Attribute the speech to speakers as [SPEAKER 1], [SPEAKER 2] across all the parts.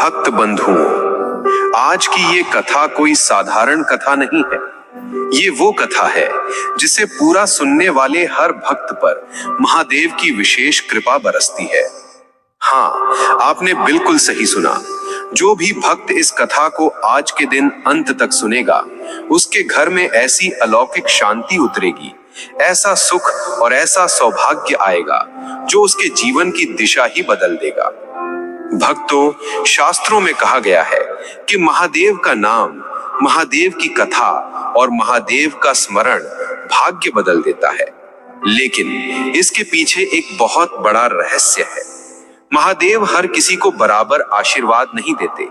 [SPEAKER 1] भक्त बंधुओं, आज की ये कथा कोई साधारण कथा नहीं है। ये वो कथा है जिसे पूरा सुनने वाले हर भक्त पर महादेव की विशेष कृपा बरसती है। हाँ, आपने बिल्कुल सही सुना। जो भी भक्त इस कथा को आज के दिन अंत तक सुनेगा, उसके घर में ऐसी अलौकिक शांति उतरेगी, ऐसा सुख और ऐसा सौभाग्य आएगा जो उसके जीवन की दिशा ही बदल देगा। भक्तों, शास्त्रों में कहा गया है कि महादेव का नाम, महादेव की कथा और महादेव का स्मरण भाग्य बदल देता है। लेकिन इसके पीछे एक बहुत बड़ा रहस्य है। महादेव हर किसी को बराबर आशीर्वाद नहीं देते।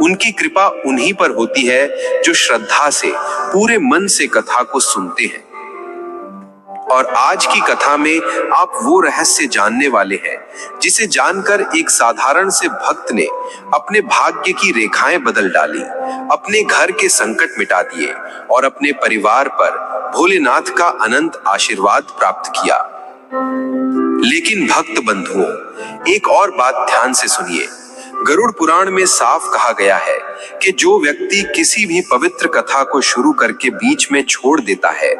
[SPEAKER 1] उनकी कृपा उन्हीं पर होती है जो श्रद्धा से, पूरे मन से कथा को सुनते हैं। और आज की कथा में आप वो रहस्य जानने वाले हैं जिसे जानकर एक साधारण से भक्त ने अपने भाग्य की रेखाएं बदल डाली, अपने घर के संकट मिटा दिए और अपने परिवार पर भोलेनाथ का अनंत आशीर्वाद प्राप्त किया। लेकिन भक्त बंधुओं, एक और बात ध्यान से सुनिए। गरुड़ पुराण में साफ कहा गया है कि जो व्यक्ति किसी भी पवित्र कथा को शुरू करके बीच में छोड़ देता है,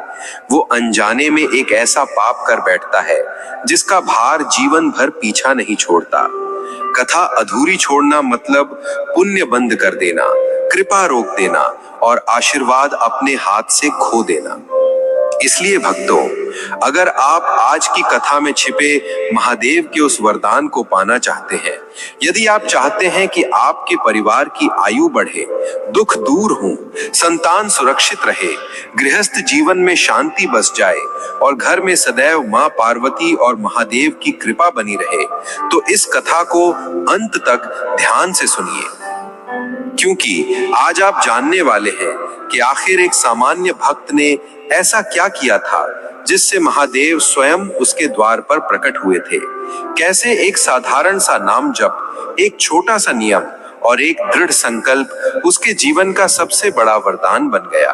[SPEAKER 1] वो अनजाने में एक ऐसा पाप कर बैठता है जिसका भार जीवन भर पीछा नहीं छोड़ता। कथा अधूरी छोड़ना मतलब पुण्य बंद कर देना, कृपा रोक देना और आशीर्वाद अपने हाथ से खो देना। इसलिए भक्तों, अगर आप आज की कथा में छिपे महादेव के उस वरदान को पाना चाहते हैं, यदि आप चाहते हैं कि आपके परिवार की आयु बढ़े, दुख दूर हो, संतान सुरक्षित रहे, गृहस्थ जीवन में शांति बस जाए और घर में सदैव मां पार्वती और महादेव की कृपा बनी रहे, तो इस कथा को अंत तक ध्यान से सुनिए। क्योंकि आज आप जानने वाले हैं कि आखिर एक सामान्य भक्त ने ऐसा क्या किया था जिससे महादेव स्वयं उसके द्वार पर प्रकट हुए थे। कैसे एक साधारण सा नाम जप, एक छोटा सा नियम और एक दृढ़ संकल्प उसके जीवन का सबसे बड़ा वरदान बन गया।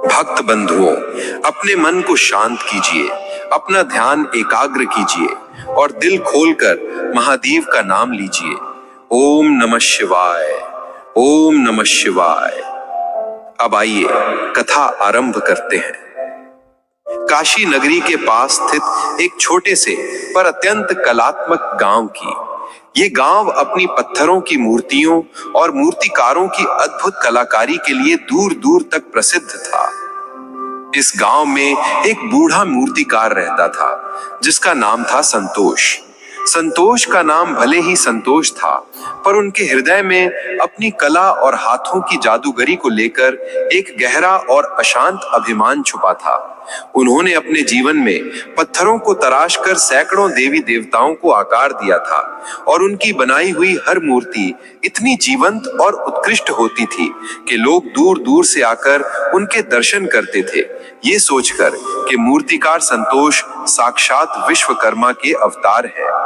[SPEAKER 1] भक्त बंधुओं, अपने मन को शांत कीजिए, अपना ध्यान एकाग्र कीजिए और दिल खोलकर महादेव का नाम लीजिए। ओम नमः शिवाय, ओम नमः शिवाय। अब आइए कथा आरंभ करते हैं। काशी नगरी के पास स्थित एक छोटे से पर अत्यंत कलात्मक गांव की ये गांव अपनी पत्थरों की मूर्तियों और मूर्तिकारों की अद्भुत कलाकारी के लिए दूर दूर तक प्रसिद्ध था। इस गांव में एक बूढ़ा मूर्तिकार रहता था जिसका नाम था संतोष। संतोष का नाम भले ही संतोष था, पर उनके हृदय में अपनी कला और हाथों की जादूगरी को लेकर एक गहरा और अशांत अभिमान छुपा था। उन्होंने अपने जीवन में पत्थरों को तराश कर सैकड़ों देवी देवताओं को आकार दिया था और उनकी बनाई हुई हर मूर्ति इतनी जीवंत और उत्कृष्ट होती थी कि लोग दूर दूर से आकर उनके दर्शन करते थे, ये सोचकर कि मूर्तिकार संतोष साक्षात विश्वकर्मा के अवतार है।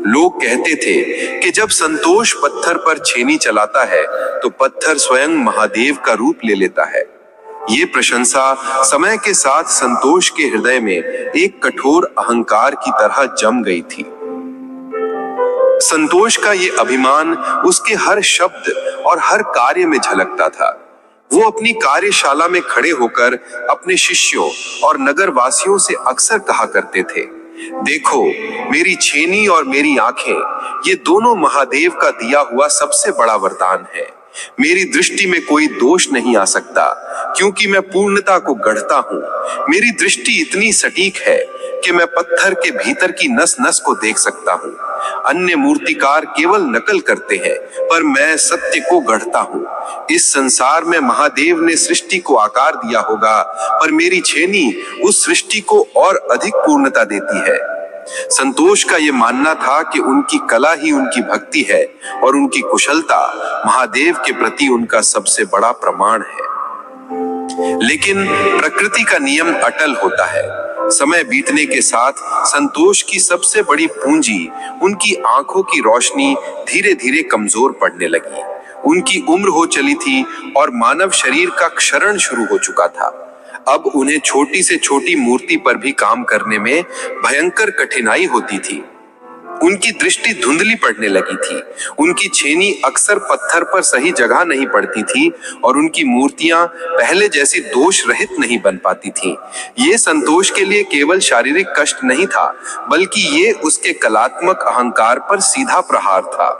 [SPEAKER 1] लोग कहते थे कि जब संतोष पत्थर पर छेनी चलाता है तो पत्थर स्वयं महादेव का रूप ले लेता है। ये प्रशंसा समय के साथ संतोष के हृदय में एक कठोर अहंकार की तरह जम गई थी। संतोष का ये अभिमान उसके हर शब्द और हर कार्य में झलकता था। वो अपनी कार्यशाला में खड़े होकर अपने शिष्यों और नगर वासियों से अक्सर कहा करते थे, देखो, मेरी छेनी और मेरी आंखें, ये दोनों महादेव का दिया हुआ सबसे बड़ा वरदान है। मेरी दृष्टि में कोई दोष नहीं आ सकता क्योंकि मैं पूर्णता को गढ़ता हूँ। मेरी दृष्टि इतनी सटीक है कि मैं पत्थर के भीतर की नस नस को देख सकता हूँ। अन्य मूर्तिकार केवल नकल करते हैं, पर मैं सत्य को गढ़ता हूँ। इस संसार में महादेव ने सृष्टि को आकार दिया होगा, पर मेरी छेनी उस सृष्टि को और अधिक पूर्णता देती है। संतोष का यह मानना था कि उनकी कला ही उनकी भक्ति है और उनकी कुशलता महादेव के प्रति उनका सबसे बड़ा प्रमाण है। लेकिन प्रकृति का नियम अटल होता है। समय बीतने के साथ संतोष की सबसे बड़ी पूंजी, उनकी आंखों की रोशनी धीरे धीरे कमजोर पड़ने लगी। उनकी उम्र हो चली थी और मानव शरीर का क्षरण शुरू हो चुका था। अब उन्हें छोटी से छोटी मूर्ति पर भी काम करने में भयंकर कठिनाई होती थी। उनकी दृष्टि धुंधली पड़ने लगी थी। उनकी छेनी अक्सर पत्थर पर सही जगह नहीं पड़ती थी और उनकी मूर्तियां पहले जैसी दोष रहित नहीं बन पाती थीं। ये संतोष के लिए केवल शारीरिक कष्ट नहीं था, बल्कि ये उसके कलात्मक अहंकार पर सीधा प्रहार था।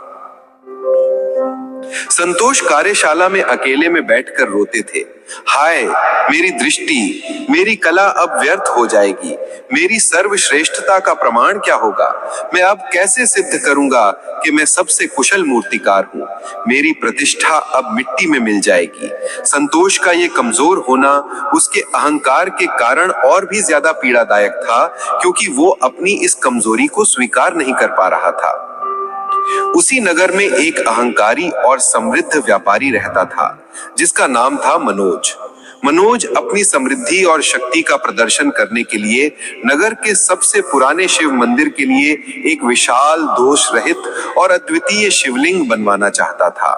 [SPEAKER 1] संतोष कार्यशाला में अकेले में बैठकर रोते थे। हाय, मेरी दृष्टि, मेरी कला अब व्यर्थ हो जाएगी। मेरी सर्वश्रेष्ठता का प्रमाण क्या होगा? मैं अब कैसे सिद्ध करूंगा कि मैं सबसे कुशल मूर्तिकार हूँ? मेरी प्रतिष्ठा अब मिट्टी में मिल जाएगी। संतोष का ये कमजोर होना उसके अहंकार के कारण और भी ज्यादा पीड़ादायक था, क्योंकि वो अपनी इस कमजोरी को स्वीकार नहीं कर पा रहा था। उसी नगर में एक अहंकारी और समृद्ध व्यापारी रहता था, जिसका नाम था मनोज। मनोज अपनी समृद्धि और शक्ति का प्रदर्शन करने के लिए नगर के सबसे पुराने शिव मंदिर के लिए एक विशाल, दोष रहित और अद्वितीय शिवलिंग बनवाना चाहता था।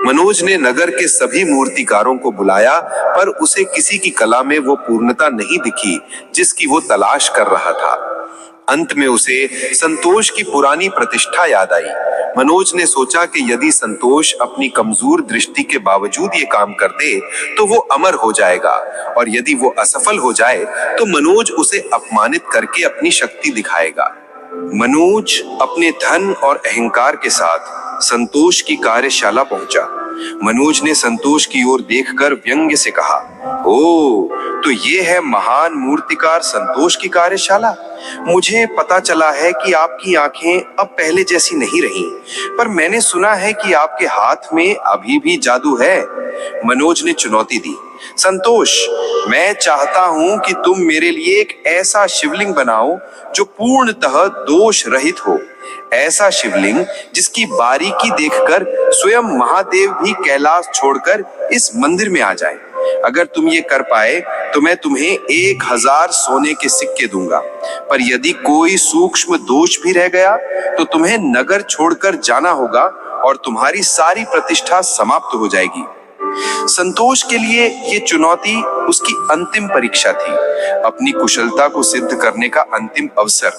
[SPEAKER 1] मनोज ने नगर के सभी मूर्तिकारों को बुलाया, पर उसे किसी की कला में वो पूर्णता नहीं दिखी जिसकी वो तलाश कर रहा था। अंत में उसे संतोष की पुरानी प्रतिष्ठा याद आई। मनोज ने सोचा कि यदि संतोष अपनी कमजोर दृष्टि के बावजूद ये काम कर दे तो वो अमर हो जाएगा, और यदि वो असफल हो जाए तो मनोज उसे अपमानित करके अपनी शक्ति दिखाएगा। मनोज अपने धन और अहंकार के साथ संतोष की कार्यशाला पहुंचा। मनोज ने संतोष की ओर देखकर व्यंग्य से कहा, ओ, तो ये है महान मूर्तिकार संतोष की कार्यशाला। मुझे पता चला है कि आपकी आंखें अब पहले जैसी नहीं रही, पर मैंने सुना है कि आपके हाथ में अभी भी जादू है। मनोज ने चुनौती दी, संतोष, मैं चाहता हूं कि तुम मेरे लिए एक ऐसा शिवलिंग बनाओ जो पूर्णतः दोष रहित हो। ऐसा शिवलिंग जिसकी बारीकी देखकर स्वयं महादेव भी कैलाश छोड़कर इस मंदिर में आ जाए। अगर तुम ये कर पाए तो मैं तुम्हें 1000 सोने के सिक्के दूंगा, पर यदि कोई सूक्ष्म दोष भी रह गया तो तुम्हें नगर छोड़कर जाना होगा और तुम्हारी सारी प्रतिष्ठा समाप्त हो जाएगी। संतोष के लिए ये चुनौती उसकी अंतिम परीक्षा थी, अपनी कुशलता को सिद्ध करने का अंतिम अवसर।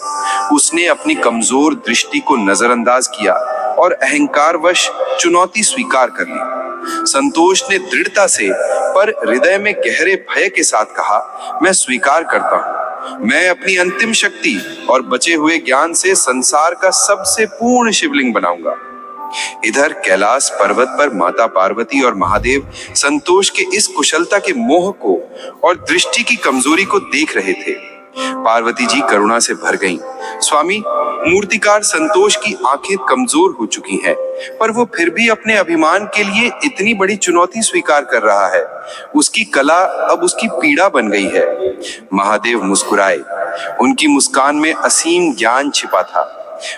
[SPEAKER 1] उसने अपनी कमजोर दृष्टि को नजरअंदाज किया और अहंकारवश चुनौती स्वीकार कर ली। संतोष ने दृढ़ता से पर हृदय में गहरे भय के साथ कहा, मैं स्वीकार करता हूँ। मैं अपनी अंतिम शक्ति और बचे हुए ज्ञान से संसार का सबसे पूर्ण शिवलिंग बनाऊंगा। इधर कैलाश पर्वत पर माता पार्वती और महादेव संतोष के इस कुशलता के मोह को और दृष्टि की कमजोरी को देख रहे थे। पार्वती जी करुणा से भर गईं। स्वामी, मूर्तिकार संतोष की आंखें कमजोर हो चुकी हैं, पर वो फिर भी अपने अभिमान के लिए इतनी बड़ी चुनौती स्वीकार कर रहा है। उसकी कला अब उसकी पीड़ा बन गई है। महादेव मुस्कुराए। उनकी मुस्कान में असीम ज्ञान छिपा था।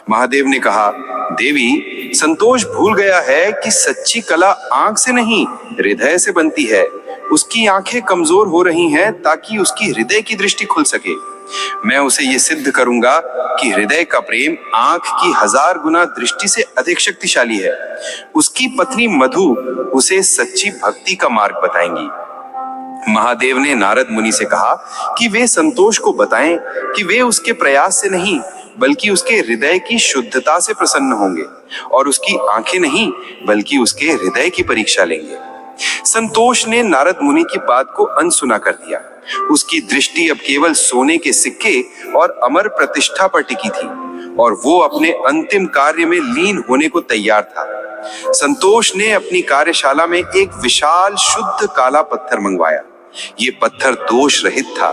[SPEAKER 1] महादेव ने कहा, देवी, संतोष भूल गया है कि सच्ची कला आंख से नहीं, हृदय से बनती है। उसकी आंखें कमजोर हो रही हैं ताकि उसकी हृदय की दृष्टि खुल सके। मैं उसे ये सिद्ध करूंगा कि हृदय का प्रेम आंख की 1000 गुना दृष्टि से अधिक शक्तिशाली है। उसकी पत्नी मधु उसे सच्ची भक्ति का मार्ग बताएंगी। महादेव ने नारद मुनि से कहा कि वे संतोष को बताएं कि वे उसके प्रयास से नहीं, बल्कि उसके हृदय की शुद्धता से प्रसन्न होंगे, और उसकी आंखें नहीं बल्कि उसके हृदय की परीक्षा लेंगे। संतोष ने नारद मुनि की बात को अनसुना कर दिया। उसकी दृष्टि अब केवल सोने के सिक्के और अमर प्रतिष्ठा पर टिकी थी, और वो अपने अंतिम कार्य में लीन होने को तैयार था। संतोष ने अपनी कार्यशाला में एक विशाल शुद्ध काला पत्थर मंगवाया। ये पत्थर दोष रहित था,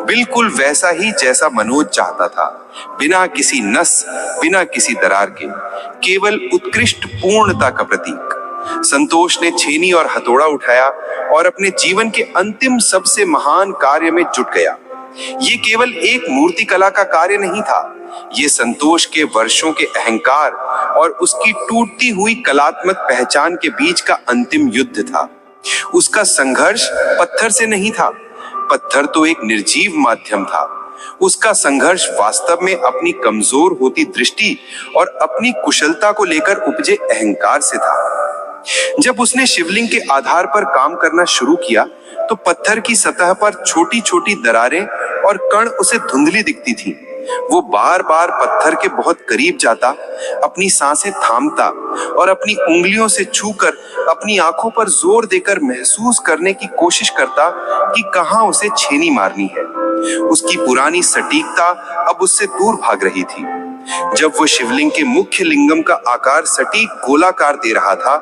[SPEAKER 1] बिल्कुल वैसा ही जैसा मनोज चाहता था, बिना किसी नस, बिना किसी दरार के, केवल उत्कृष्ट पूर्णता का प्रतीक। संतोष ने छेनी और हथौड़ा उठाया और अपने जीवन के अंतिम सबसे महान कार्य में जुट गया। ये केवल एक मूर्ति कला का कार्य नहीं था, ये संतोष के वर्षों के अहंकार और उसकी टूटती हुई कलात्मक पहचान के बीच का अंतिम युद्ध था। उसका संघर्ष पत्थर से नहीं था, पत्थर तो एक निर्जीव माध्यम था। उसका संघर्ष वास्तव में अपनी कमजोर होती दृष्टि और अपनी कुशलता को लेकर उपजे अहंकार से था। जब उसने शिवलिंग के आधार पर काम करना शुरू किया तो पत्थर की सतह पर छोटी छोटी दरारें और कण उसे धुंधली दिखती थी, वो बार बार पत्थर के बहुत करीब जाता, अपनी सांसें थामता और अपनी उंगलियों से छूकर अपनी आंखों पर जोर देकर महसूस करने की कोशिश करता कि कहां उसे छेनी मारनी है। उसकी पुरानी सटीकता अब उससे दूर भाग रही थी। जब वो शिवलिंग के मुख्य लिंगम का आकार सटीक गोलाकार दे रहा था,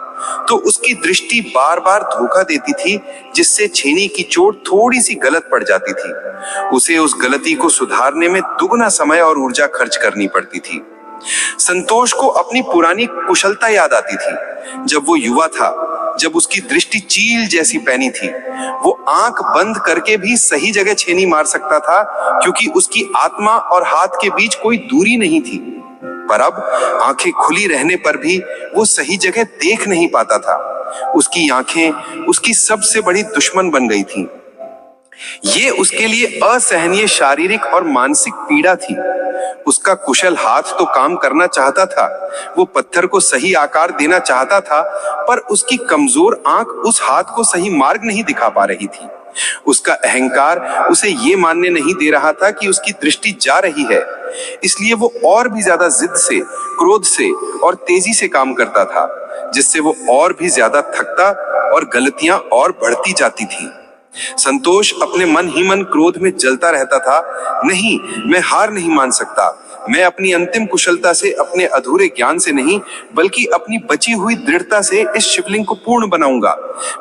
[SPEAKER 1] तो उसकी दृष्टि बार बार धोखा देती थी, जिससे छेनी की चोट थोड़ी सी गलत पड़ जाती थी। उसे उस गलती को सुधारने में दुगना समय और ऊर्जा खर्च करनी पड़ती थी। संतोष को अपनी पुरानी कुशलता याद आती थी। जब वो युवा था, जब उसकी दृष्टि चील जैसी पैनी थी, वो आंख बंद करके भी सही जगह छेनी मार सकता था, क्योंकि उसकी आत्मा और हाथ के बीच कोई दूरी नहीं थी। पर अब आंखें खुली रहने पर भी वो सही जगह देख नहीं पाता था। उसकी आंखें उसकी सबसे बड़ी दुश्मन बन गई थीं। ये उसके लिए असहनीय शारीरिक और मानसिक पीड़ा थी। उसका कुशल हाथ तो काम करना चाहता था, वो पत्थर को सही आकार देना चाहता था, पर उसकी कमजोर आंख उस हाथ को सही मार्ग नहीं दिखा पा रही थी। उसका अहंकार उसे ये मानने नहीं दे रहा था कि उसकी दृष्टि जा रही है, इसलिए वो और भी ज्यादा जिद से, क्रोध से और तेजी से काम करता था, जिससे वो और भी ज्यादा थकता और गलतियां और बढ़ती जाती थी। संतोष अपने मन ही मन क्रोध में जलता रहता था। नहीं, मैं हार नहीं मान सकता। मैं अपनी अंतिम कुशलता से, अपने अधूरे ज्ञान से नहीं, बल्कि अपनी बची हुई दृढ़ता से इस शिवलिंग को पूर्ण बनाऊंगा।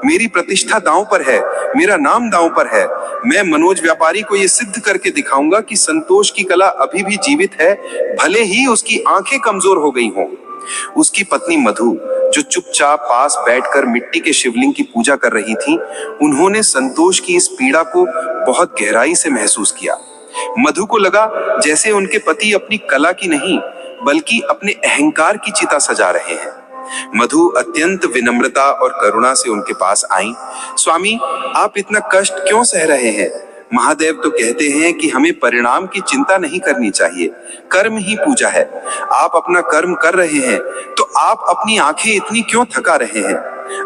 [SPEAKER 1] मेरी प्रतिष्ठा दांव पर है, मेरा नाम दांव पर है। मैं मनोज व्यापारी को यह सिद्ध करके दिखाऊंगा कि संतोष की कला अभी भी जीवित है, भले ही उसकी आंखें कमजोर हो गई हों। उसकी पत्नी मधु, जो चुपचाप पास बैठकर मिट्टी के शिवलिंग की पूजा कर रही थी, उन्होंने संतोष की इस पीड़ा को बहुत गहराई से महसूस किया। मधु को लगा जैसे उनके पति अपनी कला की नहीं, बल्कि अपने अहंकार की चिता सजा रहे हैं। मधु अत्यंत विनम्रता और करुणा से उनके पास आई। स्वामी, आप इतना कष्ट क्यों सह रहे हैं? महादेव तो कहते हैं कि हमें परिणाम की चिंता नहीं करनी चाहिए, कर्म ही पूजा है। आप अपना कर्म कर रहे हैं, तो आप अपनी आंखें इतनी क्यों थका रहे हैं?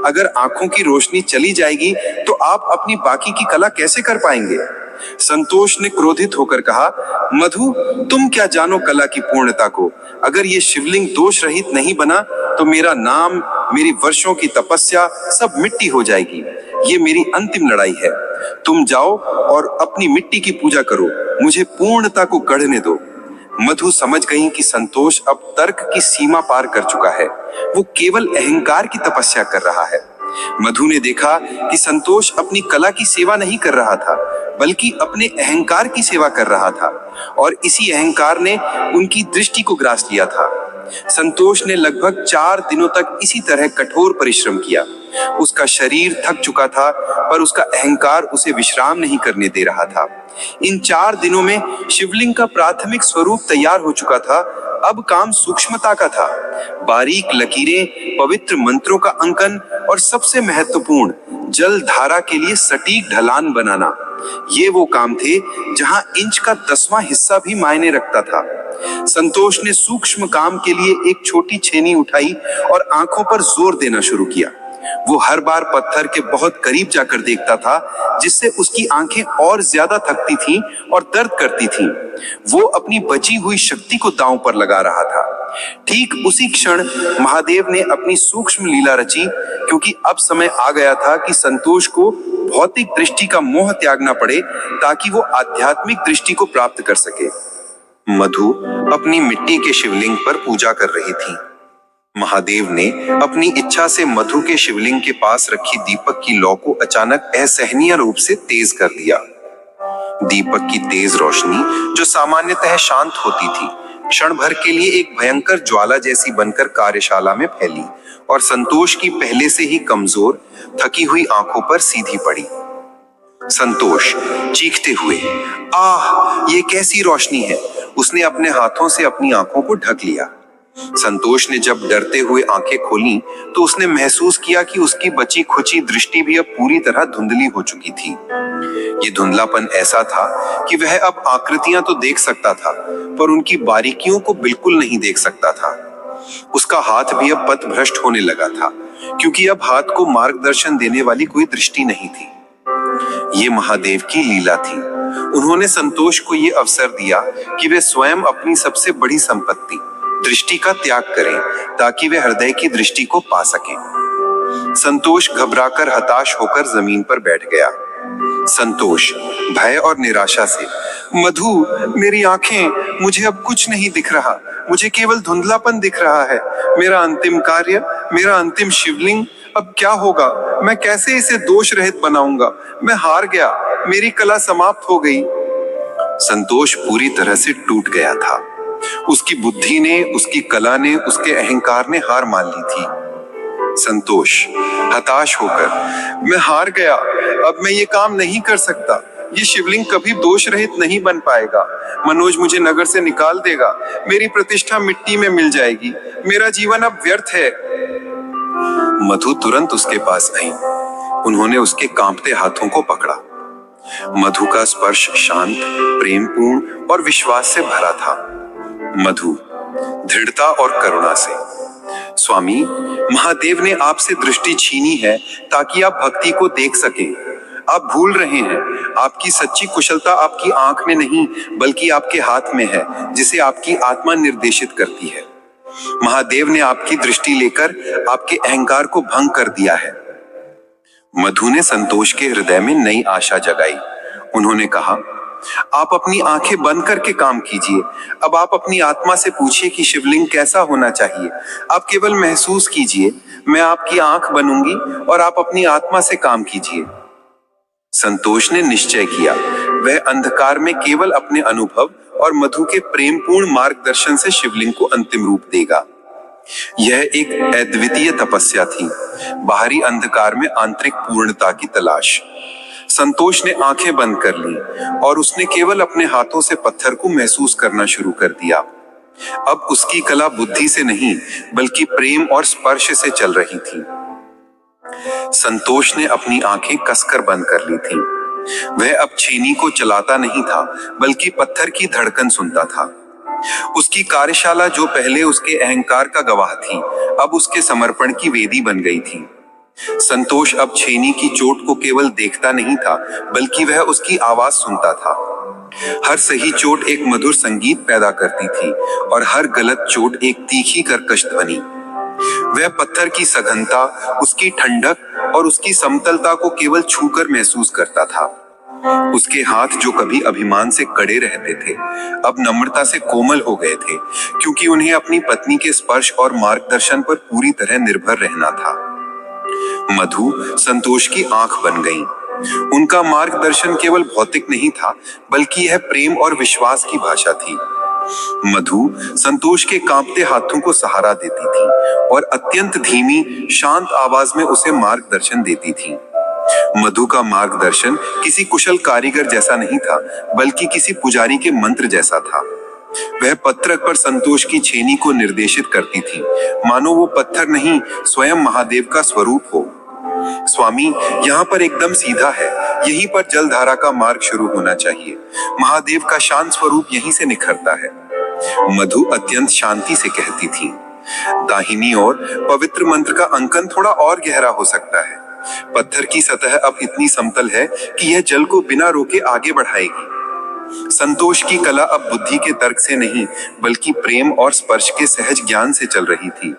[SPEAKER 1] अगर आंखों की रोशनी चली जाएगी, तो आप अपनी बाकी की कला कैसे कर पाएंगे? संतोष ने क्रोधित होकर कहा, मधु, तुम क्या जानो कला की पूर्णता को? अगर ये शिवलिंग दोष रहित नहीं बना, तो मेरा नाम, मेरी वर्षों की तपस्या सब मिट्टी हो जाएगी। ये मेरी अंतिम लड़ाई है। तुम जाओ और अपनी मिट्टी की पूजा करो, मुझे पूर्णता को गढ़ने दो। मधु समझ गई कि संतोष अब तर्क की सीमा पार कर चुका है। वो केवल अहंकार की तपस्या कर रहा है। मधु ने देखा कि संतोष अपनी कला की सेवा नहीं कर रहा था, बल्कि अपने अहंकार की सेवा कर रहा था, और इसी अहंकार ने उनकी दृष्टि को ग्रास लिया था। संतोष ने लगभग 4 दिनों तक इसी तरह कठोर परिश्रम किया। उसका शरीर थक चुका था, पर उसका अहंकार उसे विश्राम नहीं करने दे रहा था। इन 4 दिनों में शिवलिंग का प्राथमिक स्वरूप तैयार हो चुका था। अब काम सूक्ष्मता का था। बारीक लकीरें, पवित्र मंत्रों का अंकन और सबसे महत्वपूर्ण, जल धारा के लिए सटीक ढलान बनाना। ये वो काम थे जहां इंच का 10वां हिस्सा भी मायने रखता था। संतोष ने सूक्ष्म काम के लिए एक छोटी छेनी उठाई और आंखों पर जोर देना शुरू किया। वो हर बार पत्थर के बहुत करीब जाकर देखता था, जिससे उसकी आंखें और ज्यादा थकती थीं और दर्द करती थीं। वो अपनी बची हुई शक्ति को दांव पर लगा रहा था। ठीक उसी क्षण महादेव ने अपनी सूक्ष्म लीला रची, क्योंकि अब समय आ गया था कि संतोष को भौतिक दृष्टि का मोह त्यागना पड़े, ताकि वो आध्यात्मिक दृष्टि को प्राप्त कर सके। मधु अपनी मिट्टी के शिवलिंग पर पूजा कर रही थी। महादेव ने अपनी इच्छा से मधु के शिवलिंग के पास रखी दीपक की लौ को अचानक असहनीय रूप से तेज कर दिया। दीपक की तेज रोशनी, जो सामान्यतः शांत होती थी, क्षण भर के लिए एक भयंकर ज्वाला जैसी बनकर कार्यशाला में फैली और संतोष की पहले से ही कमजोर, थकी हुई आंखों पर सीधी पड़ी। संतोष चीखते हुए, आह, ये कैसी रोशनी है! उसने अपने हाथों से अपनी आंखों को ढक लिया। संतोष ने जब डरते हुए आंखें खोलीं, तो उसने महसूस किया कि उसकी बची खुची दृष्टि भी अब पूरी तरह धुंधली हो चुकी थी। ये धुंधलापन ऐसा था कि वह अब आकृतियां तो देख सकता था, पर उनकी बारीकियों को बिल्कुल नहीं देख सकता था। उसका हाथ भी अब पथभ्रष्ट होने लगा था, क्योंकि अब हाथ को मार्गदर्शन देने वाली कोई दृष्टि नहीं थी। ये महादेव की लीला थी। उन्होंने संतोष को ये अवसर दिया कि वे स्वयं अपनी सबसे बड़ी संपत्ति दृष्टि का त्याग करें ताकि वे हृदय की दृष्टि को पा सकें। संतोष घबराकर हताश होकर जमीन पर बैठ गया। संतोष भय और निराशा से, मधु, मेरी आंखें, मुझे अब कुछ नहीं दिख रहा, मुझे केवल धुंधलापन दिख रहा है। मेरा अंतिम कार्य, मेरा अंतिम शिवलिंग, अब क्या होगा? मैं कैसे इसे दोष रहित बनाऊंगा? मैं हार गया, मेरी कला समाप्त हो गई। संतोष पूरी तरह से टूट गया था। उसकी बुद्धि ने, उसकी कला ने, उसके अहंकार ने हार मान ली थी। संतोष हताश होकर, मैं हार गया, अब मैं ये काम नहीं कर सकता, ये शिवलिंग कभी दोष रहित नहीं बन पाएगा। मनोज मुझे नगर से निकाल देगा, मेरी प्रतिष्ठा मिट्टी में मिल जाएगी, मेरा जीवन अब व्यर्थ है। मधु तुरंत उसके पास आई। उन्होंने उसके कांपते हाथों को पकड़ा। मधु का स्पर्श शांत, प्रेमपूर्ण और विश्वास से भरा था। मधु दृढ़ता और करुणा से, स्वामी, महादेव ने आपसे दृष्टि छीनी है ताकि आप भक्ति को देख सकें। आप भूल रहे हैं, आपकी सच्ची कुशलता आपकी आंख में नहीं बल्कि आपके हाथ में है, जिसे आपकी आत्मा निर्देशित करती है। महादेव ने आपकी दृष्टि लेकर आपके अहंकार को भंग कर दिया है। मधु ने संतोष के हृदय में नई आशा जगाई। उन्होंने कहा, आप अपनी आंखें बंद करके काम कीजिए। अब आप अपनी आत्मा से पूछिए कि शिवलिंग कैसा होना चाहिए। आप केवल महसूस कीजिए, मैं आपकी आंख बनूंगी और आप अपनी आत्मा से काम कीजिए। संतोष ने निश्चय किया, वह अंधकार में केवल अपने अनुभव और मधु के प्रेमपूर्ण मार्गदर्शन से शिवलिंग को अंतिम रूप देगा। यह एक अद्वितीय तपस्या थी, बाहरी अंधकार में आंतरिक पूर्णता की तलाश। संतोष ने आंखें बंद कर ली और उसने केवल अपने हाथों से पत्थर को महसूस करना शुरू कर दिया। अब उसकी कला बुद्धि से नहीं बल्कि प्रेम और स्पर्श से चल रही थी। संतोष ने अपनी आंखें कसकर बंद कर ली थीं। वह अब छेनी को चलाता नहीं था बल्कि पत्थर की धड़कन सुनता था। उसकी कार्यशाला जो पहले उसके अहंकार का गवाह थी, अब उसके समर्पण की वेदी बन गई थी। संतोष अब छेनी की चोट को केवल देखता नहीं था बल्कि वह उसकी आवाज सुनता था। हर सही चोट एक मधुर संगीत पैदा करती थी और हर गलत चोट एक तीखी कर्कश ध्वनि। वह पत्थर की सघनता, उसकी ठंडक और उसकी समतलता को केवल छूकर महसूस करता था। उसके हाथ जो कभी अभिमान से कड़े रहते थे, अब नम्रता से कोमल हो गए थे, क्योंकि उन्हें अपनी पत्नी के स्पर्श और मार्गदर्शन पर पूरी तरह निर्भर रहना था। मधु संतोष की आंख बन गई। उनका मार्गदर्शन केवल भौतिक नहीं था बल्कि यह प्रेम और विश्वास की भाषा थी। मधु संतोष के कांपते हाथों को सहारा देती थी और अत्यंत धीमी, शांत आवाज में उसे मार्गदर्शन देती थी। मधु का मार्गदर्शन किसी कुशल कारीगर जैसा नहीं था बल्कि किसी पुजारी के मंत्र जैसा था। वह पत्थर पर संतोष की छेनी को निर्देशित करती थी, मानो वो पत्थर नहीं स्वयं महादेव का स्वरूप हो। स्वामी, यहाँ पर एकदम सीधा है, यहीं पर जलधारा का मार्ग शुरू होना चाहिए। महादेव का शांत स्वरूप यहीं से निखरता है। मधु अत्यंत शांति से कहती थी। दाहिनी ओर पवित्र मंत्र का अंकन थोड़ा और गहरा हो सकता है। पत्थर की सतह अब इतनी समतल है कि यह जल को बिना रोके आगे बढ़ाएगी। संतोष की कला अब बुद्धि के तर्क से नहीं बल्कि प्रेम और स्पर्श के सहज ज्ञान से चल रही थी।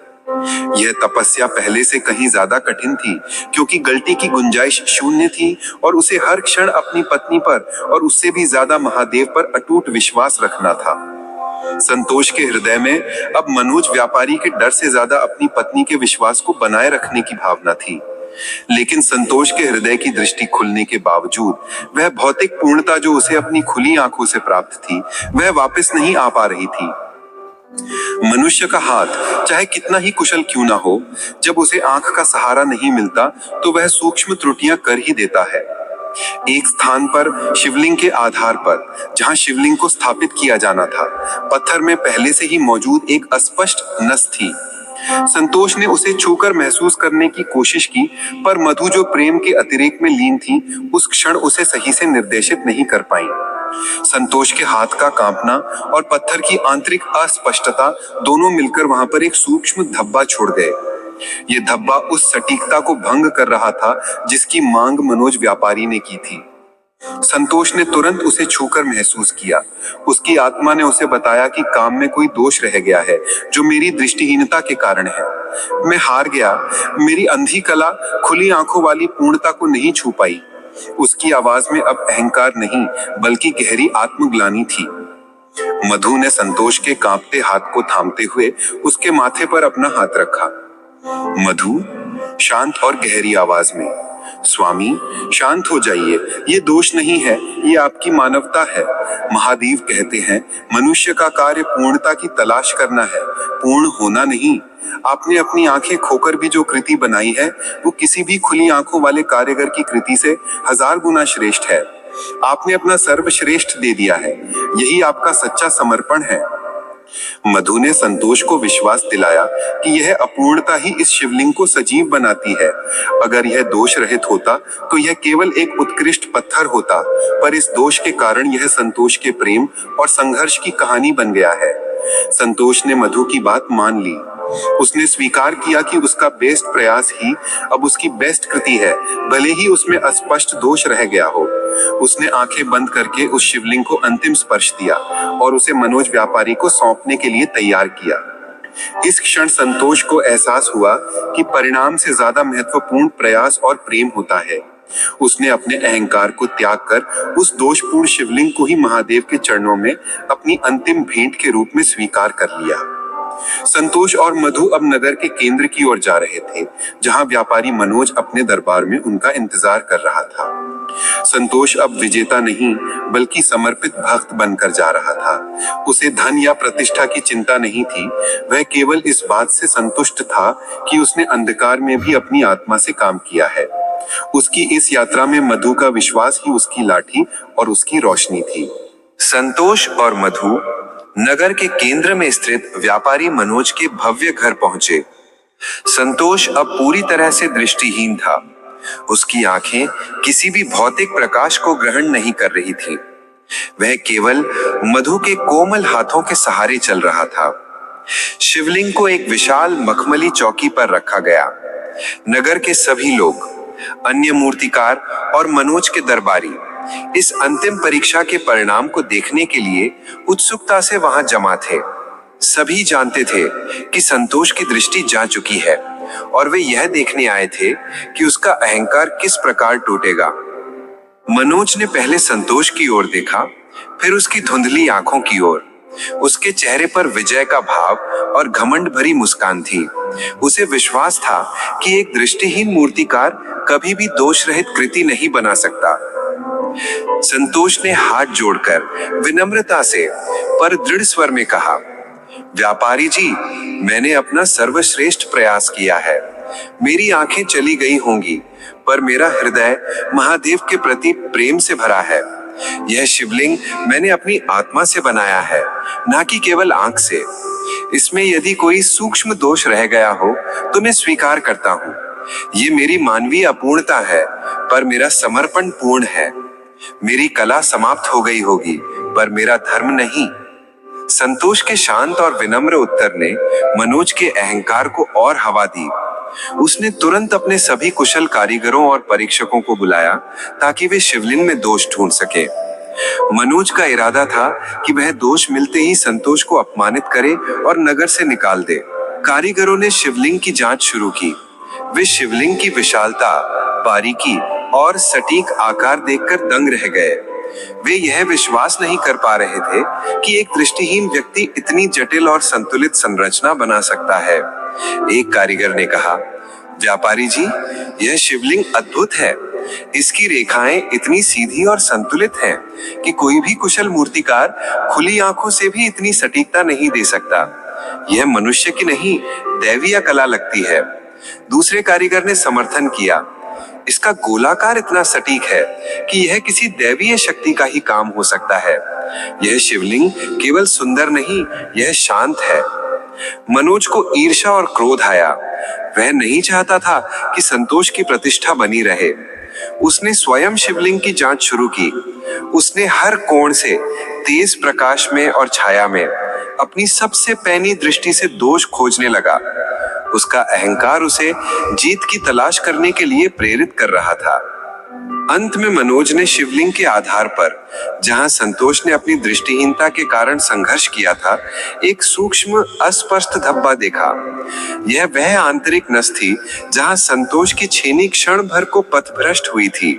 [SPEAKER 1] यह तपस्या पहले से कहीं ज्यादा कठिन थी क्योंकि गलती की गुंजाइश शून्य थी और उसे हर क्षण अपनी पत्नी पर और उससे भी ज्यादा महादेव पर अटूट विश्वास रखना था। संतोष के हृदय में अब मनोज व्यापारी के डर से ज्यादा अपनी पत्नी के विश्वास को बनाए रखने की भावना थी। लेकिन संतोष के हृदय की दृष्टि खुलने के बावजूद वह भौतिक पूर्णता जो उसे अपनी खुली आंखों से प्राप्त थी, वह वापस नहीं आ पा रही थी। मनुष्य का हाथ चाहे कितना ही कुशल क्यों ना हो, जब उसे आंख का सहारा नहीं मिलता तो वह सूक्ष्म त्रुटियां कर ही देता है। एक स्थान पर शिवलिंग के आधार पर जहां शिवलिंग को स्थापित किया जाना था, पत्थर में पहले से ही मौजूद एक अस्पष्ट नस थी। संतोष ने उसे छूकर महसूस करने की कोशिश की, पर मधु जो प्रेम के अतिरेक में लीन थी, उस क्षण उसे सही से निर्देशित नहीं कर पाई। संतोष के हाथ का कांपना और पत्थर की आंतरिक अस्पष्टता दोनों मिलकर वहां पर एक सूक्ष्म धब्बा छोड़ गए। ये धब्बा उस सटीकता को भंग कर रहा था जिसकी मांग मनोज व्यापारी ने की थी। संतोष ने तुरंत उसे छूकर महसूस किया। उसकी आत्मा ने उसे बताया कि काम में कोई दोष रह गया है जो मेरी दृष्टिहीनता के कारण है। मैं हार गया। मेरी अंधी कला खुली आंखों वाली पूर्णता को नहीं छू पाई। उसकी आवाज में अब अहंकार नहीं बल्कि गहरी आत्मग्लानि थी। मधु ने संतोष के कांपते हाथ को थामते हुए उसके माथे पर अपना हाथ रखा। मधु शांत और गहरी आवाज में, स्वामी शांत हो जाइए, ये दोष नहीं है, ये आपकी मानवता है। महादेव कहते हैं मनुष्य का कार्य पूर्णता की तलाश करना है, पूर्ण होना नहीं। आपने अपनी आंखें खोकर भी जो कृति बनाई है वो किसी भी खुली आंखों वाले कारीगर की कृति से 1000 गुना श्रेष्ठ है। आपने अपना सर्वश्रेष्ठ दे दिया है, यही आपका सच्चा समर्पण है। मधु ने संतोष को विश्वास दिलाया कि यह अपूर्णता ही इस शिवलिंग को सजीव बनाती है। अगर यह दोष रहित होता तो यह केवल एक उत्कृष्ट पत्थर होता, पर इस दोष के कारण यह संतोष के प्रेम और संघर्ष की कहानी बन गया है। संतोष ने मधु की बात मान ली। उसने स्वीकार किया कि उसका बेस्ट प्रयास ही अब उसकी बेस्ट कृति है, भले ही उसमें अस्पष्ट दोष रह गया हो। उसने आंखें बंद करके उस शिवलिंग को अंतिम स्पर्श दिया और उसे मनोज व्यापारी को सौंपने के लिए तैयार किया। इस क्षण संतोष को एहसास हुआ कि परिणाम से ज्यादा महत्वपूर्ण प्रयास और प्रेम होता है। उसने अपने अहंकार को त्याग कर उस दोषपूर्ण शिवलिंग को ही महादेव के चरणों में अपनी अंतिम भेंट के रूप में स्वीकार कर लिया। संतोष और मधु अब नगर के केंद्र की ओर जा रहे थे, जहां व्यापारी मनोज अपने दरबार में उनका इंतजार कर रहा था। संतोष अब विजेता नहीं बल्कि समर्पित भक्त बनकर जा रहा था। उसे धन या प्रतिष्ठा की चिंता नहीं थी, वह केवल इस बात से संतुष्ट था कि उसने अंधकार में भी अपनी आत्मा से काम किया है। उसकी इस यात्रा में मधु का विश्वास ही उसकी लाठी और उसकी रोशनी थी। संतोष और मधु नगर के केंद्र में स्थित व्यापारी मनोज के भव्य घर पहुंचे। संतोष अब पूरी तरह से दृष्टिहीन था। उसकी आंखें किसी भी भौतिक प्रकाश को ग्रहण नहीं कर रही थी। वह केवल मधु के कोमल हाथों के सहारे चल रहा था। शिवलिंग को एक विशाल मखमली चौकी पर रखा गया। नगर के सभी लोग, अन्य मूर्तिकार और मनोज के दरबारी इस अंतिम परीक्षा के परिणाम को देखने के लिए उत्सुकता से वहां जमा थे। सभी जानते थे कि संतोष की दृष्टि जा चुकी है और वे यह देखने आए थे कि उसका अहंकार किस प्रकार टूटेगा। मनोज ने पहले संतोष की ओर देखा, फिर उसकी धुंधली आंखों की ओर। उसके चेहरे पर विजय का भाव और घमंड भरी मुस्कान थी। उसे विश्वास था कि एक दृष्टिहीन मूर्तिकार कभी भी दोष रहित कृति नहीं बना सकता। संतोष ने हाथ जोड़कर विनम्रता से पर दृढ़ स्वर में कहा, व्यापारी जी, मैंने अपना सर्वश्रेष्ठ प्रयास किया है। मेरी आंखें चली गई होंगी, पर मेरा हृदय महादेव के प्रति प्रेम से भरा है। यह शिवलिंग मैंने अपनी आत्मा से बनाया है, ना कि केवल आंख से। इसमें यदि कोई सूक्ष्म दोष रह गया हो तो मैं स्वीकार करता हूँ। ये मेरी मानवीय अपूर्णता है, पर मेरा समर्पण पूर्ण है। मेरी कला समाप्त हो गई होगी, पर मेरा धर्म नहीं। संतोष के शांत और विनम्र उत्तर ने मनोज के अहंकार को और हवा दी। उसने तुरंत अपने सभी कुशल कारीगरों और परीक्षकों को बुलाया ताकि वे शिवलिंग में दोष ढूंढ सके। मनोज का इरादा था कि वह दोष मिलते ही संतोष को अपमानित करे और नगर से निकाल दे। कारीगरों ने शिवलिंग की जांच शुरू की। वे शिवलिंग की विशालता, बारीकी और सटीक आकार देखकर दंग रह गए। वे यह विश्वास नहीं कर पा रहे थे कि एक दृष्टिहीन व्यक्ति इतनी जटिल और संतुलित संरचना बना सकता है। एक कारीगर ने कहा, व्यापारी जी, यह शिवलिंग अद्भुत है। इसकी रेखाएं इतनी सीधी और संतुलित हैं कि कोई भी कुशल मूर्तिकार खुली आंखों से भी इतनी सटीकता नहीं दे सकता। यह मनुष्य की नहीं, दैवीय कला लगती है। दूसरे कारीगर ने समर्थन किया, इसका गोलाकार इतना सटीक है कि यह किसी दैवीय शक्ति का ही काम हो सकता है। यह शिवलिंग केवल सुंदर नहीं, यह शांत है। मनोज को ईर्ष्या और क्रोध आया। वह नहीं चाहता था कि संतोष की प्रतिष्ठा बनी रहे। उसने स्वयं शिवलिंग की जांच शुरू की। उसने हर कोण से, तेज प्रकाश में और छाया में, अपनी सबसे पैनी दृष्टि से दोष खोजने लगा। उसका अहंकार उसे जीत की तलाश करने के लिए प्रेरित कर रहा था। अंत में मनोज ने शिवलिंग के आधार पर, जहां संतोष ने अपनी दृष्टिहीनता के कारण संघर्ष किया था, एक सूक्ष्म अस्पष्ट धब्बा देखा। यह वह आंतरिक नस थी जहां संतोष की छेनी क्षण भर को पथभ्रष्ट हुई थी।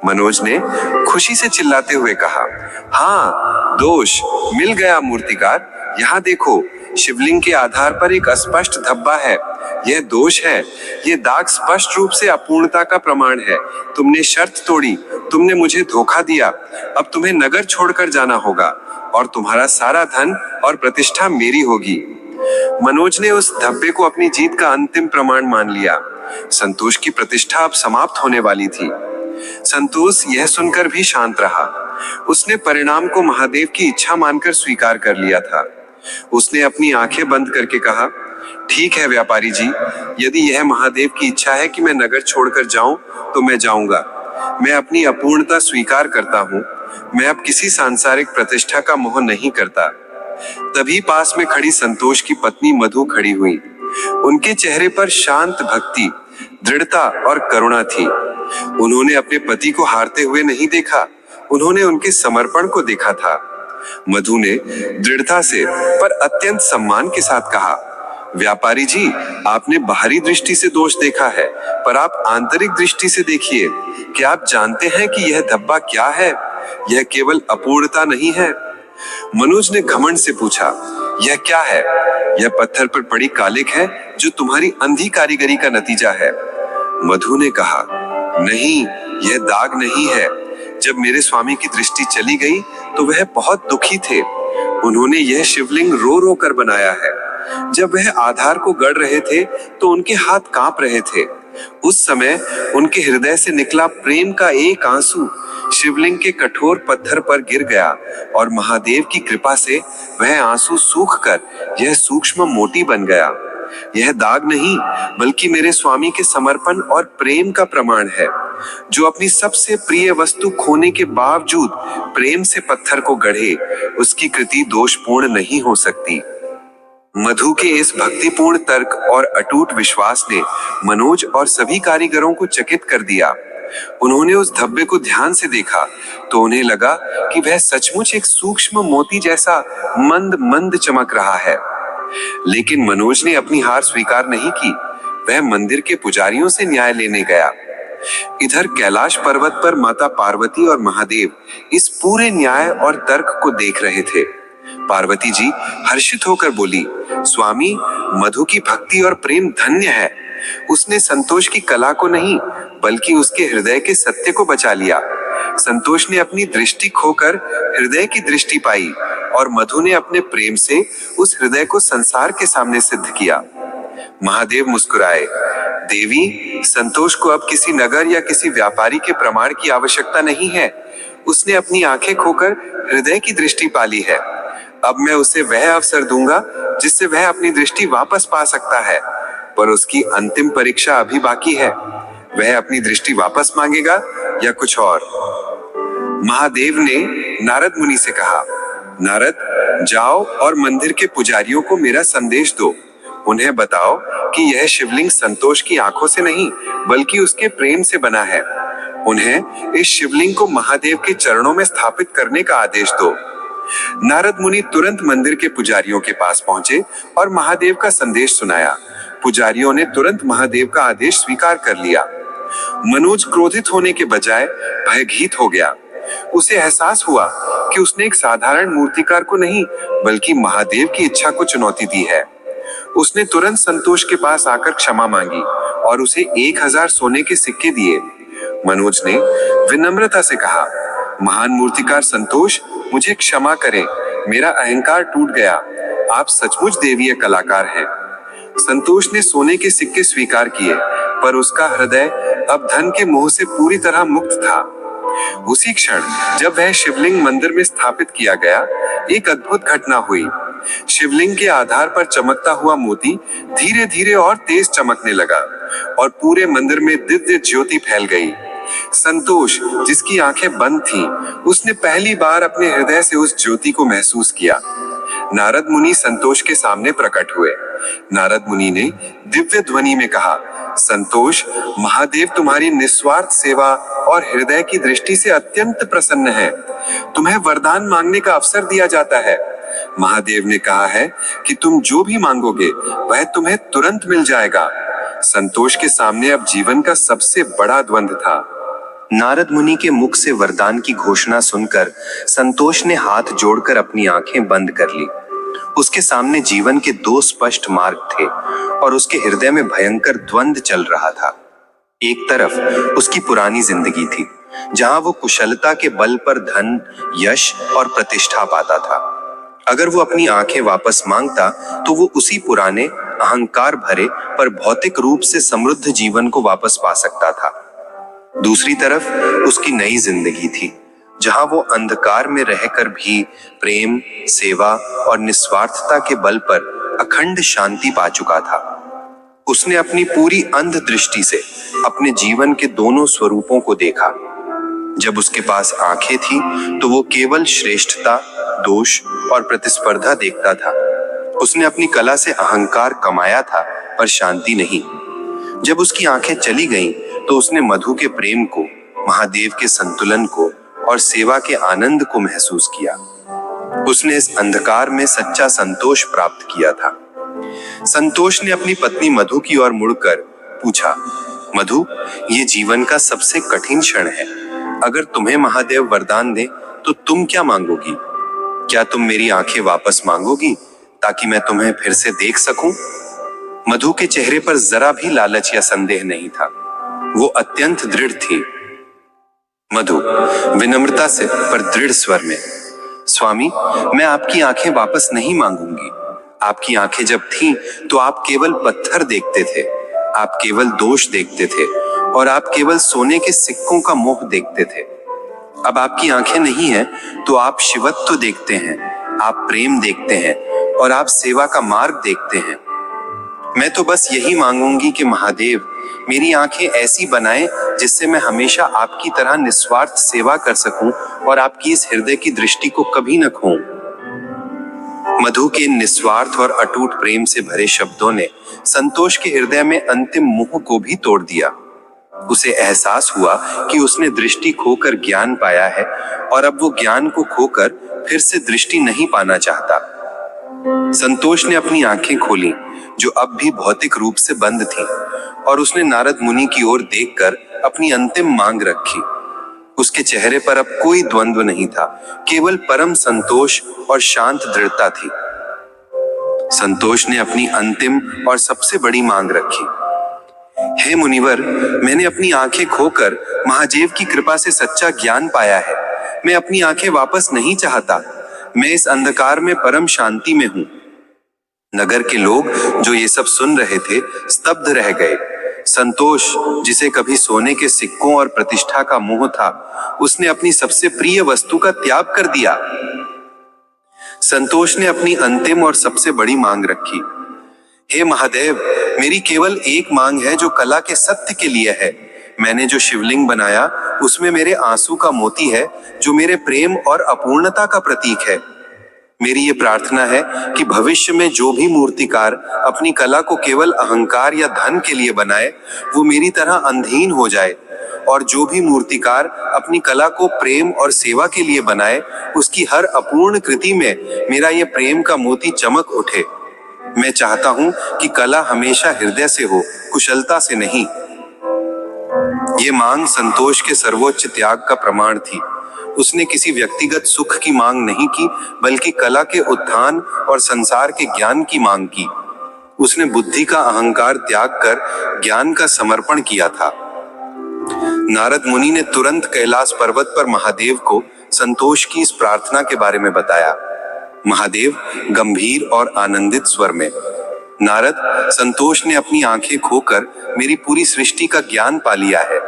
[SPEAKER 1] मनोज ने खुशी से चिल्लाते हुए कहा, हाँ, दोष मिल गया मूर्तिकार। यहाँ देखो, शिवलिंग के आधार पर एक अस्पष्ट धब्बा है। यह दोष है। यह दाग स्पष्ट रूप से अपूर्णता का प्रमाण है। तुमने शर्त तोड़ी, तुमने मुझे धोखा दिया। अब तुम्हें नगर छोड़कर जाना होगा और तुम्हारा सारा धन और प्रतिष्ठा मेरी होगी। मनोज ने उस धब्बे को अपनी जीत का अंतिम प्रमाण मान लिया। संतोष की प्रतिष्ठा अब समाप्त होने वाली थी। संतोष यह सुनकर भी शांत रहा। उसने परिणाम को महादेव की इच्छा मानकर स्वीकार कर लिया था। उसने अपनी आंखें बंद करके कहा, ठीक है व्यापारी जी, यदि यह महादेव की इच्छा है कि मैं नगर छोड़कर जाऊं तो मैं जाऊंगा। मैं अपनी अपूर्णता स्वीकार करता हूं। मैं अब किसी सांसारिक प्रतिष्ठा का मोह नहीं करता। तभी पास में खड़ी संतोष की पत्नी मधु खड़ी हुई। उनके चेहरे पर शांत भक्ति, दृढ़ता और करुणा थी। उन्होंने अपने पति को हारते हुए नहीं देखा, उन्होंने उनके समर्पण को देखा था। मधु ने दृढ़ता से पर अत्यंत सम्मान के साथ कहा, व्यापारी जी, आपने बाहरी दृष्टि से दोष देखा है, पर आप आंतरिक दृष्टि से देखिए। क्या आप जानते हैं कि यह धब्बा क्या है? यह केवल अपूर्णता नहीं है। मनोज ने घमंड से पूछा, यह क्या है? यह पत्थर पर पड़ी कालिक है जो तुम्हारी अंधी कारीगरी का नतीजा है। मधु ने कहा, नहीं, यह दाग नहीं है। जब मेरे स्वामी की दृष्टि चली गई तो वह बहुत दुखी थे। उन्होंने यह शिवलिंग रो रो कर बनाया है। जब वह आधार को गढ़ रहे थे तो उनके हाथ कांप रहे थे। उस समय उनके हृदय से निकला प्रेम का एक आंसू शिवलिंग के कठोर पत्थर पर गिर गया और महादेव की कृपा से वह आंसू सूखकर यह सूक्ष्म मोती बन गया। यह दाग नहीं, बल्कि मेरे स्वामी के समर्पण और प्रेम का प्रमाण है। जो अपनी सबसे प्रिय वस्तु खोने के बावजूद प्रेम से पत्थर को गढ़े, उसकी कृति दोषपूर्ण नहीं हो सकती। मधु के इस भक्तिपूर्ण तर्क और अटूट विश्वास ने मनोज और सभी कारीगरों को चकित कर दिया। उन्होंने उस धब्बे को ध्यान से देखा तो उन्हें लगा कि वह सचमुच एक सूक्ष्म मोती जैसा मंद मंद चमक रहा है। लेकिन मनोज ने अपनी हार स्वीकार नहीं की। वह मंदिर के पुजारियों से न्याय लेने गया। इधर कैलाश पर्वत पर माता पार्वती और महादेव इस पूरे न्याय और तर्क को देख रहे थे। पार्वती जी हर्षित होकर बोली, स्वामी, मधु की भक्ति और प्रेम धन्य है। उसने संतोष की कला को नहीं, बल्कि उसके हृदय के सत्य को बचा लिया। संतोष ने अपनी दृष्टि खोकर हृदय की दृष्टि पाई और मधु ने अपने प्रेम से उस हृदय को संसार के सामने सिद्ध किया। महादेव मुस्कुराए, देवी, संतोष को अब किसी नगर या किसी व्यापारी के प्रमाण की आवश्यकता नहीं है। उसने अपनी आंखें खोकर हृदय की दृष्टि पाली है। अब मैं उसे वह अवसर दूंगा जिससे वह अपनी दृष्टि वापस पा सकता है, पर उसकी अंतिम परीक्षा अभी बाकी है। वह अपनी दृष्टि वापस मांगेगा या कुछ और? महादेव ने नारद मुनि से कहा, नारद, जाओ और मंदिर के पुजारियों को मेरा संदेश दो। उन्हें बताओ कि यह शिवलिंग संतोष की आंखों से नहीं, बल्कि उसके प्रेम से बना है। उन्हें इस शिवलिंग को महादेव के चरणों में स्थापित करने का आदेश दो। नारद मुनि तुरंत मंदिर के पुजारियों के पास पहुंचे और महादेव का संदेश सुनाया। पुजारियों ने तुरंत महादेव का आदेश स्वीकार कर लिया। मनोज क्रोधित होने के बजाय भयभीत हो गया। उसे एहसास हुआ कि उसने एक साधारण मूर्तिकार को नहीं, बल्कि महादेव की इच्छा को चुनौती दी है। उसने तुरंत संतोष के पास आकर क्षमा मांगी और उसे 1000 सोने के सिक्के दिए। मनोज ने विनम्रता से कहा, महान मूर्तिकार संतोष, मुझे क्षमा करें, मेरा अहंकार टूट गया। आप सचमुच देवीय कलाकार हैं। संतोष ने सोने के सिक्के स्वीकार किए, पर उसका हृदय अब धन के मोह से पूरी तरह मुक्त था। उसी क्षण जब वह शिवलिंग मंदिर में स्थापित किया गया, एक अद्भुत घटना हुई। शिवलिंग के आधार पर चमकता हुआ मोती धीरे धीरे और तेज चमकने लगा और पूरे मंदिर में दिव्य ज्योति फैल गई। संतोष, जिसकी आंखें बंद थीं, उसने पहली बार अपने हृदय से उस ज्योति को महसूस किया। नारद मुनि संतोष के सामने प्रकट हुए। नारद मुनि ने दिव्य ध्वनि में कहा, संतोष, महादेव तुम्हारी निस्वार्थ सेवा और हृदय की दृष्टि से अत्यंत प्रसन्न है। तुम्हें वरदान मांगने का अवसर दिया जाता है। महादेव ने कहा है कि तुम जो भी मांगोगे वह तुम्हें तुरंत मिल जाएगा। संतोष के सामने अब जीवन का सबसे बड़ा द्वंद्व था। नारद मुनि के मुख से वरदान की घोषणा सुनकर संतोष ने हाथ जोड़कर अपनी आंखें बंद कर ली। उसके सामने जीवन के दो स्पष्ट मार्ग थे और उसके हृदय में भयंकर द्वंद्व चल रहा था। एक तरफ उसकी पुरानी जिंदगी थी, जहां वो कुशलता के बल पर धन, यश और प्रतिष्ठा पाता था। अगर वो अपनी आंखें वापस मांगता तो वो उसी पुराने अहंकार भरे पर भौतिक रूप से समृद्ध जीवन को वापस पा सकता था। दूसरी तरफ उसकी नई जिंदगी थी, जहां वो अंधकार में रहकर भी प्रेम, सेवा और निस्वार्थता के बल पर अखंड शांति पा चुका था। उसने अपनी पूरी अंध दृष्टि से अपने जीवन के दोनों स्वरूपों को देखा। जब उसके पास आंखें थी तो वो केवल श्रेष्ठता, दोष और प्रतिस्पर्धा देखता था। उसने अपनी कला से अहंकार कमाया था पर शांति नहीं। जब उसकी आंखें चली गईं तो उसने मधु के प्रेम को, महादेव के संतुलन को और सेवा के आनंद को महसूस किया। उसने इस अंधकार में सच्चा संतोष प्राप्त किया था। संतोष ने अपनी पत्नी मधु की ओर मुड़कर पूछा, मधु, ये जीवन का सबसे कठिन क्षण है। अगर तुम्हें महादेव वरदान दे तो तुम क्या मांगोगी? क्या तुम मेरी आंखें वापस मांगोगी ताकि मैं तुम्हें फिर से देख सकूं? मधु के चेहरे पर जरा भी लालच या संदेह नहीं था। वो अत्यंत दृढ़ थी। मधु विनम्रता से पर दृढ़ स्वर में, स्वामी, मैं आपकी आंखें वापस नहीं मांगूंगी। आपकी आंखें जब थीं तो आप केवल पत्थर देखते थे, आप केवल दोष देखते थे और आप केवल सोने के सिक्कों का मोह देखते थे। अब आपकी आंखें नहीं हैं तो आप शिवत्व देखते हैं, आप प्रेम देखते हैं और आप सेवा का मार्ग देखते हैं। मैं तो बस यही मांगूंगी कि महादेव मेरी आंखें ऐसी बनाएं जिससे मैं हमेशा आपकी तरह निस्वार्थ सेवा कर सकूं और आपकी इस हृदय की दृष्टि को कभी न खोऊं। मधु के निस्वार्थ और अटूट प्रेम से भरे शब्दों ने संतोष के हृदय में अंतिम मोह को भी तोड़ दिया। उसे एहसास हुआ कि उसने दृष्टि खोकर ज्ञान पाया है और अब वो ज्ञान को खोकर फिर से दृष्टि नहीं पाना चाहता। संतोष ने अपनी आंखें खोली, जो अब भी भौतिक रूप से बंद थीं, और उसने नारद मुनि की ओर देखकर अपनी अंतिम मांग रखी। उसके चेहरे पर अब कोई द्वंद्व नहीं था, केवल परम संतोष और शांत दृढ़ता थी। संतोष ने अपनी अंतिम और सबसे बड़ी मांग रखी, हे मुनिवर, मैंने अपनी आंखें खोकर महादेव की कृपा से सच्चा ज्ञान पाया है। मैं अपनी आंखें वापस नहीं चाहता। मैं इस अंधकार में परम शांति में हूं। नगर के लोग जो ये सब सुन रहे थे स्तब्ध रह गए। संतोष, जिसे कभी सोने के सिक्कों और प्रतिष्ठा का मोह था, उसने अपनी सबसे प्रिय वस्तु का त्याग कर दिया। संतोष ने अपनी अंतिम और सबसे बड़ी मांग रखी, हे महादेव, मेरी केवल एक मांग है जो कला के सत्य के लिए है। मैंने जो शिवलिंग बनाया उसमें मेरे आंसू का मोती है, जो मेरे प्रेम और अपूर्णता का प्रतीक है। मेरी ये प्रार्थना है कि भविष्य में जो भी मूर्तिकार अपनी कला को केवल अहंकार या धन के लिए बनाए, वो मेरी तरह अंधहीन हो जाए, और जो भी मूर्तिकार अपनी कला को प्रेम और सेवा के लिए बनाए, उसकी हर अपूर्ण कृति में मेरा ये प्रेम का मोती चमक उठे। मैं चाहता हूं कि कला हमेशा हृदय से हो, कुशलता से नहीं। ये मांग संतोष के सर्वोच्च त्याग का प्रमाण थी। उसने किसी व्यक्तिगत सुख की मांग नहीं की, बल्कि कला के उत्थान और संसार के ज्ञान की मांग की। उसने बुद्धि का अहंकार त्याग कर ज्ञान का समर्पण किया था। नारद मुनि ने तुरंत कैलाश पर्वत पर महादेव को संतोष की इस प्रार्थना के बारे में बताया। महादेव गंभीर और आनंदित स्वर में, नारद, संतोष ने अपनी आंखें खोकर मेरी पूरी सृष्टि का ज्ञान पा लिया है।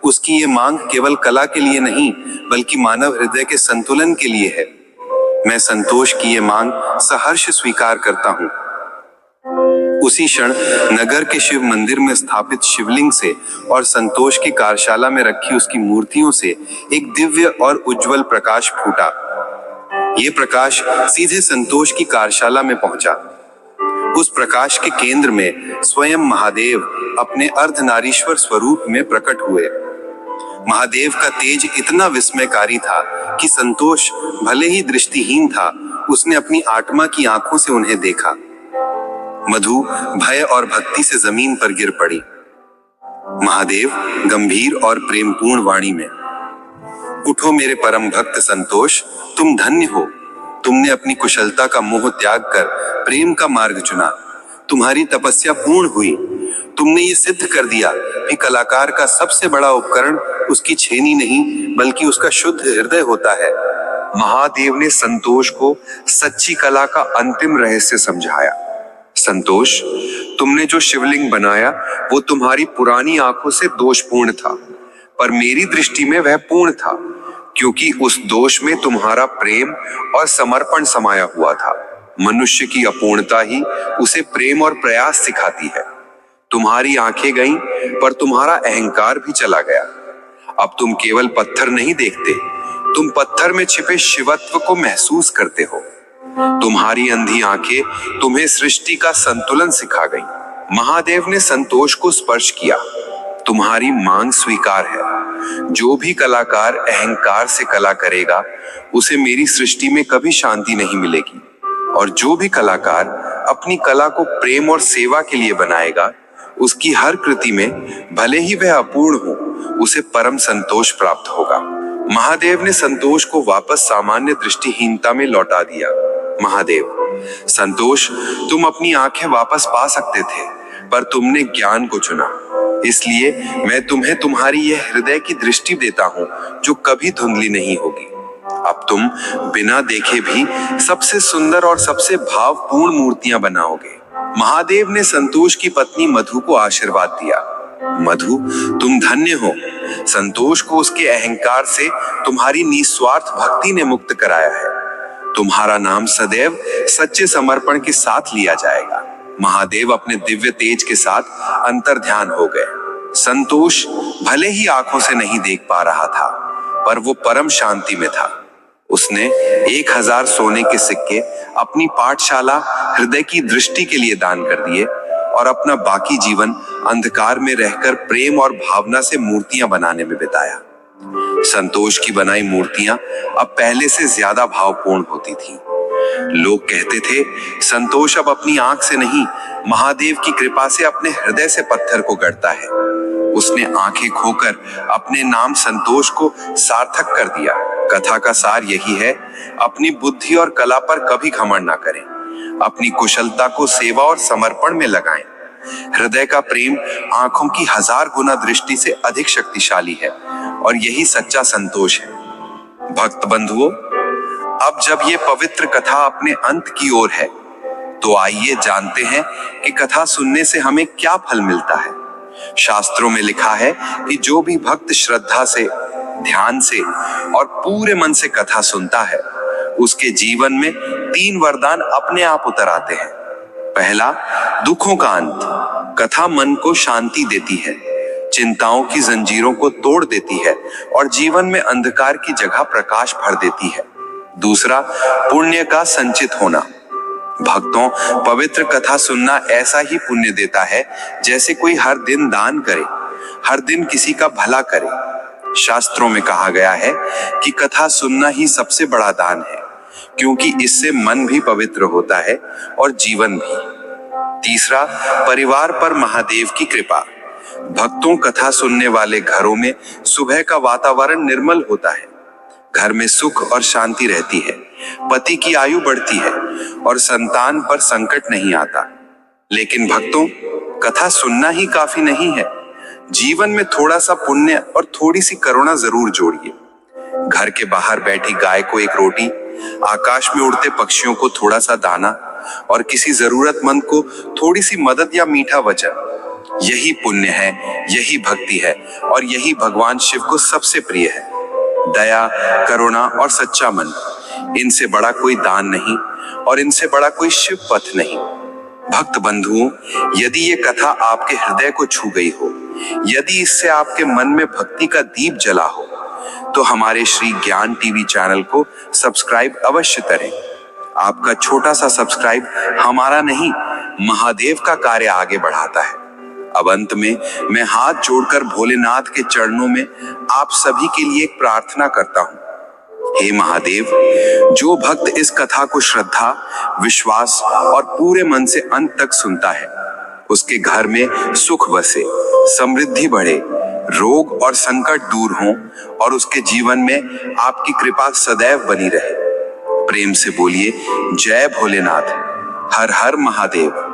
[SPEAKER 1] उसकी ये मांग केवल कला के लिए नहीं, बल्कि मानव हृदय के संतुलन के लिए है। मैं संतोष की ये मांग सहर्ष स्वीकार करता हूँ। उसी क्षण नगर के शिव मंदिर में स्थापित शिवलिंग से और संतोष की कार्यशाला में रखी उसकी मूर्तियों से एक दिव्य और उज्जवल प्रकाश फूटा। ये प्रकाश सीधे संतोष की कार्यशाला में पहुंचा। उस प्रकाश के केंद्र में स्वयं महादेव अपने अर्धनारीश्वर स्वरूप में प्रकट हुए। महादेव का तेज इतना विस्मयकारी था कि संतोष भले ही दृष्टिहीन था, उसने अपनी आत्मा की आंखों से उन्हें देखा। मधु भय और भक्ति से जमीन पर गिर पड़ी। महादेव गंभीर और प्रेमपूर्ण वाणी में, उठो मेरे परम भक्त संतोष, तुम धन्य हो। तुमने अपनी कुशलता का मोह त्याग कर प्रेम का मार्ग चुना। तुम्हारी तपस्या पूर्ण हुई। तुमने ये सिद्ध कर दिया कि कलाकार का सबसे बड़ा उपकरण उसकी छेनी नहीं बल्कि उसका शुद्ध हृदय होता है। महादेव ने संतोष को सच्ची कला का अंतिम रहस्य समझाया। संतोष, तुमने जो शिवलिंग बनाया वो तुम्हारी पुरानी आंखों से दोषपूर्ण था, पर मेरी दृष्टि में वह पूर्ण था, क्योंकि उस दोष में तुम्हारा प्रेम और समर्पण समाया हुआ था। मनुष्य की अपूर्णता ही उसे प्रेम और प्रयास सिखाती है। तुम्हारी आंखें गईं, पर तुम्हारा अहंकार भी चला गया। अब तुम केवल पत्थर नहीं देखते, तुम पत्थर में छिपे शिवत्व को महसूस करते हो। तुम्हारी अंधी आंखें तुम्हें सृष्टि का संतुलन सिखा गईं। महादेव ने संतोष को स्पर्श किया। तुम्हारी मांग स्वीकार है। जो भी कलाकार अहंकार से कला करेगा उसे मेरी सृष्टि में कभी शांति नहीं मिलेगी, और जो भी कलाकार अपनी कला को प्रेम और सेवा के लिए बनाएगा उसकी हर कृति में, भले ही वह अपूर्ण हो, उसे परम संतोष प्राप्त होगा। महादेव ने संतोष को वापस सामान्य दृष्टिहीनता में लौटा दिया। महादेव, संतोष, तुम अपनी आंखें वापस पा सकते थे, पर तुमने ज्ञान को चुना। इसलिए मैं तुम्हें तुम्हारी यह हृदय की दृष्टि देता हूं जो कभी धुंधली नहीं होगी। अब तुम बिना देखे भी सबसे सुंदर और सबसे भावपूर्ण मूर्तियां बनाओगे। महादेव ने संतोष की पत्नी मधु को आशीर्वाद दिया। मधु, तुम धन्य हो। संतोष को उसके अहंकार से तुम्हारी निस्वार्थ भक्ति ने मुक्त कराया है। तुम्हारा नाम सदैव सच्चे समर्पण के साथ लिया जाएगा। महादेव अपने दिव्य तेज के साथ अंतर्ध्यान हो गए। संतोष भले ही आंखों से नहीं देख पा रहा था, पर वो परम शांति में था। उसने 1000 सोने के सिक्के अपनी पाठशाला हृदय की दृष्टि के लिए दान कर दिए और अपना बाकी जीवन अंधकार में रहकर प्रेम और भावना से मूर्तियां बनाने में बिताया। संतोष की बनाई मूर्तियां अब पहले से ज्यादा भावपूर्ण होती थीं। लोग कहते थे, संतोष अब अपनी आंख से नहीं, महादेव की कृपा से अपने हृदय से पत्थर को गढ़ता है। उसने आंखें खोकर अपने नाम संतोष को सार्थक कर दिया। कथा का सार यही है, अपनी बुद्धि और कला पर कभी घमंड ना करें। अपनी कुशलता को सेवा और समर्पण में लगाएं। हृदय का प्रेम आंखों की 1000 गुना दृष्टि से अधिक शक्तिशाली है, और यही सच्चा संतोष है। भक्त बंधुओं, अब जब ये पवित्र कथा अपने अंत की ओर है, तो आइए जानते हैं कि कथा सुनने से हमें क्या फल मिलता है। शास्त्रों में लिखा है कि जो भी भक्त श्रद्धा से, ध्यान से और पूरे मन से कथा सुनता है, उसके जीवन में 3 वरदान अपने आप उतर आते हैं। पहला, दुखों का अंत। कथा मन को शांति देती है, चिंताओं की जंजीरों को तोड़ देती है और जीवन में अंधकार की जगह प्रकाश भर देती है। दूसरा, पुण्य का संचित होना। भक्तों, पवित्र कथा सुनना ऐसा ही पुण्य देता है जैसे कोई हर दिन दान करे, हर दिन किसी का भला करे। शास्त्रों में कहा गया है कि कथा सुनना ही सबसे बड़ा दान है, क्योंकि इससे मन भी पवित्र होता है और जीवन भी। तीसरा, परिवार पर महादेव की कृपा। भक्तों, कथा सुनने वाले घरों में सुबह का वातावरण निर्मल होता है। घर में सुख और शांति रहती है, पति की आयु बढ़ती है और संतान पर संकट नहीं आता। लेकिन भक्तों, कथा सुनना ही काफी नहीं है। जीवन में थोड़ा सा पुण्य और थोड़ी सी करुणा जरूर जोड़िए। घर के बाहर बैठी गाय को एक रोटी, आकाश में उड़ते पक्षियों को थोड़ा सा दाना और किसी जरूरतमंद को थोड़ी सी मदद या मीठा वचन, यही पुण्य है, यही भक्ति है और यही भगवान शिव को सबसे प्रिय है। दया, करुणा और सच्चा मन, इनसे बड़ा कोई दान नहीं और इनसे बड़ा कोई शिव पथ नहीं। भक्त बंधुओं, यदि ये कथा आपके हृदय को छू गई हो, यदि इससे आपके मन में भक्ति का दीप जला हो, तो हमारे श्री ज्ञान टीवी चैनल को सब्सक्राइब अवश्य करें। आपका छोटा सा सब्सक्राइब हमारा नहीं महादेव का कार्य आगे बढ़ाता है। अब अंत में मैं हाथ जोड़कर भोलेनाथ के चरणों में आप सभी के लिए एक प्रार्थना करता हूँ। हे महादेव, जो भक्त इस कथा को श्रद्धा, विश्वास और पूरे मन से अंत तक सुनता है, उसके घर में सुख बसे, समृद्धि बढ़े, रोग और संकट दूर हों और उसके जीवन में आपकी कृपा सदैव बनी रहे। प्रेम से बोलिए जय भोलेनाथ, हर हर महादेव।